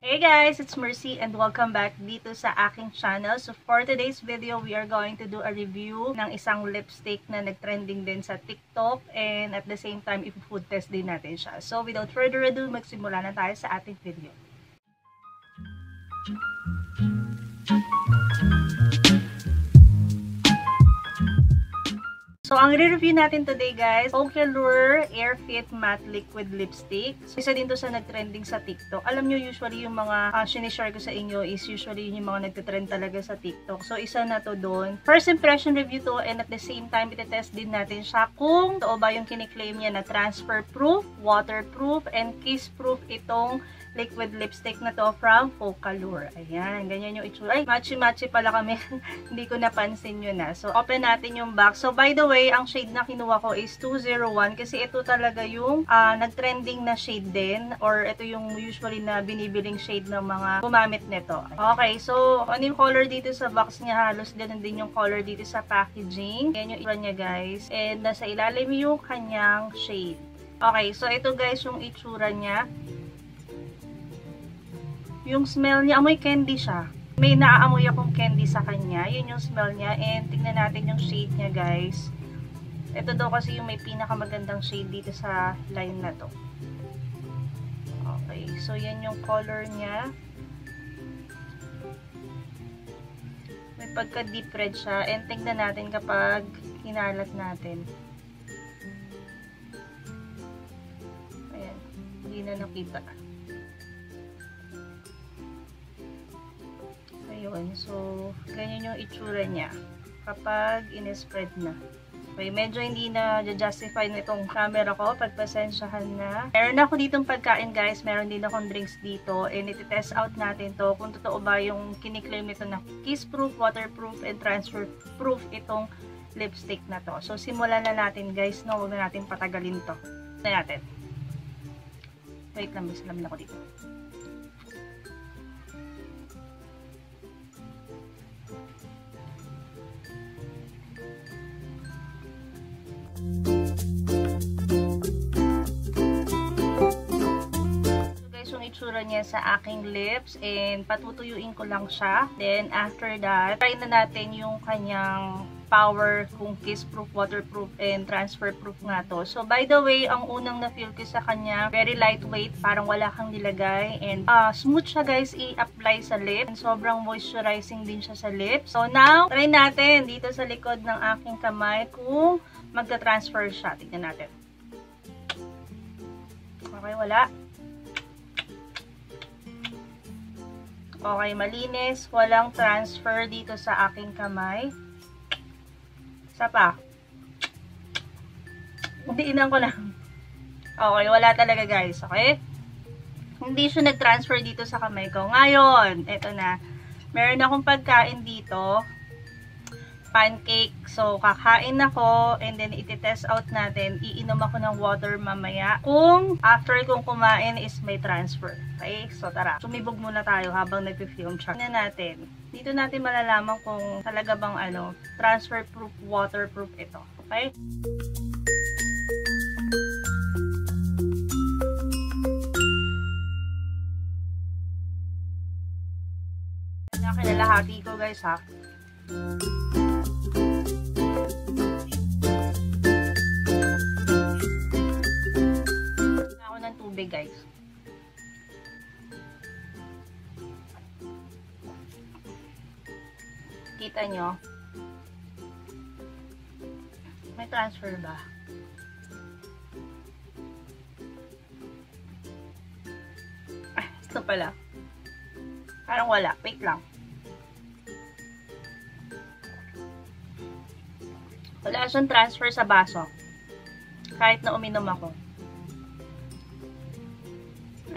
Hey guys, it's Mercy and welcome back dito sa aking channel. So for today's video, we are going to do a review ng isang lipstick na nagtrending din sa TikTok and at the same time, ipo-food test din natin siya. So without further ado, magsimula na tayo sa ating video. So, ang re-review natin today guys, Focallure Air Fit Matte Liquid Lipstick. So, isa din to sa nagtrending sa TikTok. Alam nyo, usually yung mga sinishare ko sa inyo is usually yung mga nagtitrend talaga sa TikTok. So, isa na to doon. First impression review to and at the same time, itetest din natin siya kung totoo ba yung kiniklaim niya na transfer proof, waterproof, and kiss proof itong liquid lipstick na to from Focallure. Ayan, ganyan yung itsura. Ay, matchy-matchy pala kami. Hindi ko napansin yun na. So, open natin yung box. So, by the way, ang shade na kinuha ko is 201 kasi ito talaga yung nagtrending na shade din or ito yung usually na binibiling shade ng mga gumamit nito. Okay, so, ano yung color dito sa box niya? Halos ganun din yung color dito sa packaging. Yan yung itsura niya, guys. And nasa ilalim yung kanyang shade. Okay, so ito guys yung itsura niya. Yung smell niya, amoy candy siya. May naaamoy akong candy sa kanya. Yun yung smell niya. And tingnan natin yung shade niya, guys. Ito daw kasi yung may pinakamagandang shade dito sa line na to. Okay. So, yan yung color niya. May pagka-deep red siya. And tingnan natin kapag hinalat natin. Ayan. Hindi na nakita. Ayun. So, ganyan yung itsura niya kapag in-spread na. Okay, medyo hindi na justify nitong camera ko. Pagpasensyahan na. Meron ako ditong pagkain, guys. Meron din akong drinks dito. And iti-test out natin to kung totoo ba yung kiniklaim nito na kiss-proof, waterproof, and transfer-proof itong lipstick na to. So, simulan na natin, guys. No, huwag na natin patagalin to. Ito natin. Wait lang, may salamin ako dito. Itsura niya sa aking lips and patutuyuin ko lang siya. Then after that, try na natin yung kanyang power kung kiss proof, waterproof, and transfer proof nga to. So by the way, ang unang na-feel ko sa kanya, very lightweight, parang wala kang nilagay and smooth siya guys i-apply sa lips. And sobrang moisturizing din siya sa lips. So now, try natin dito sa likod ng aking kamay kung magta-transfer siya. Tignan natin. Okay, wala. Okay, malinis. Walang transfer dito sa aking kamay. Isa pa. Diinan ko lang. Okay, wala talaga guys. Okay? Hindi siya nag-transfer dito sa kamay ko. Ngayon, eto na. Meron akong pagkain dito. Pancake. So, kakain ako and then iti-test out natin. Iinom ako ng water mamaya. Kung after kong kumain is may transfer. Okay? So, tara. Sumibog muna tayo habang nag-film check. Tingnan natin. Dito natin malalaman kung talaga bang transfer proof, waterproof ito. Okay? Nakinalahati ko guys ha. Guys. Kita nyo? May transfer ba? Ito pala. Parang wala. Wait lang. Wala siyang transfer sa baso. Kahit na uminom ako.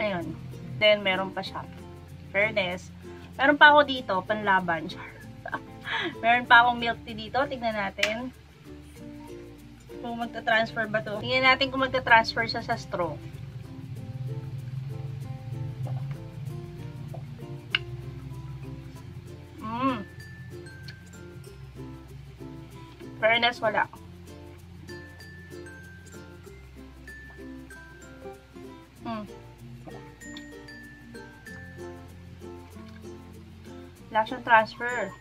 Ayun. Then, meron pa siya. Fairness. Meron pa ako dito, panlaban. Meron pa akong milk tea dito. Tignan natin. Kung magta-transfer ba to. Tignan natin kung magta-transfer siya sa straw. Fairness, wala. Wala siyang transfer.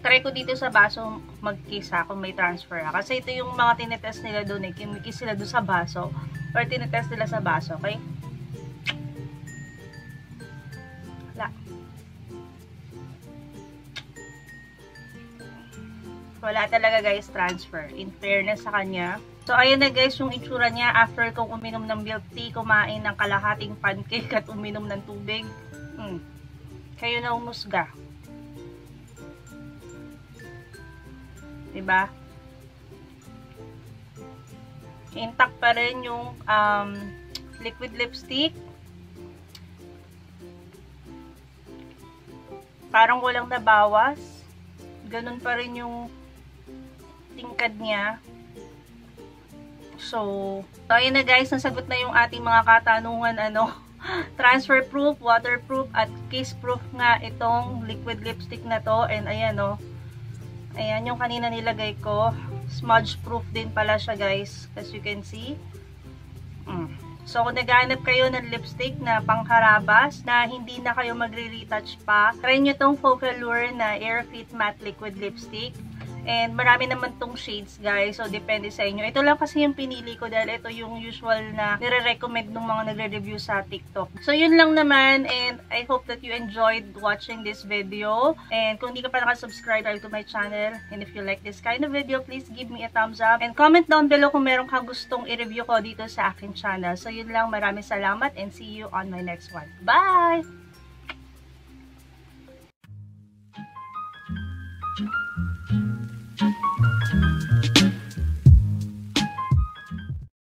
Try ko dito sa baso mag-kiss kung may transfer ha. Kasi ito yung mga tinetest nila doon eh. Kimikiss sila doon sa baso. Or tinetest nila sa baso. Okay? Wala. Wala talaga guys transfer. In fairness sa kanya. So ayan na guys yung itsura niya after kong uminom ng milk tea, kumain ng kalahating pancake at uminom ng tubig. Kayo na umusga. Diba? Intact pa rin yung liquid lipstick. Parang walang nabawas. Ganun pa rin yung tingkad niya. So ayun na guys, nasagot na yung ating mga katanungan, transfer proof, waterproof, at kiss proof nga itong liquid lipstick na to. And ayan ayan yung kanina nilagay ko. Smudge proof din pala siya guys, as you can see. So kung naghahanap kayo ng lipstick na pangharabas na hindi na kayo magre-retouch pa, try nyo tong Focallure na Air Fit Matte Liquid Lipstick. And marami naman tong shades guys, so depende sa inyo. Ito lang kasi yung pinili ko dahil ito yung usual na nire-recommend ng mga nagre-review sa TikTok. So yun lang naman, and I hope that you enjoyed watching this video. And kung di ka pa nakasubscribe to my channel, and if you like this kind of video, please give me a thumbs up. And comment down below kung meron kang gustong i-review ko dito sa akin channel. So yun lang, maraming salamat and see you on my next one. Bye!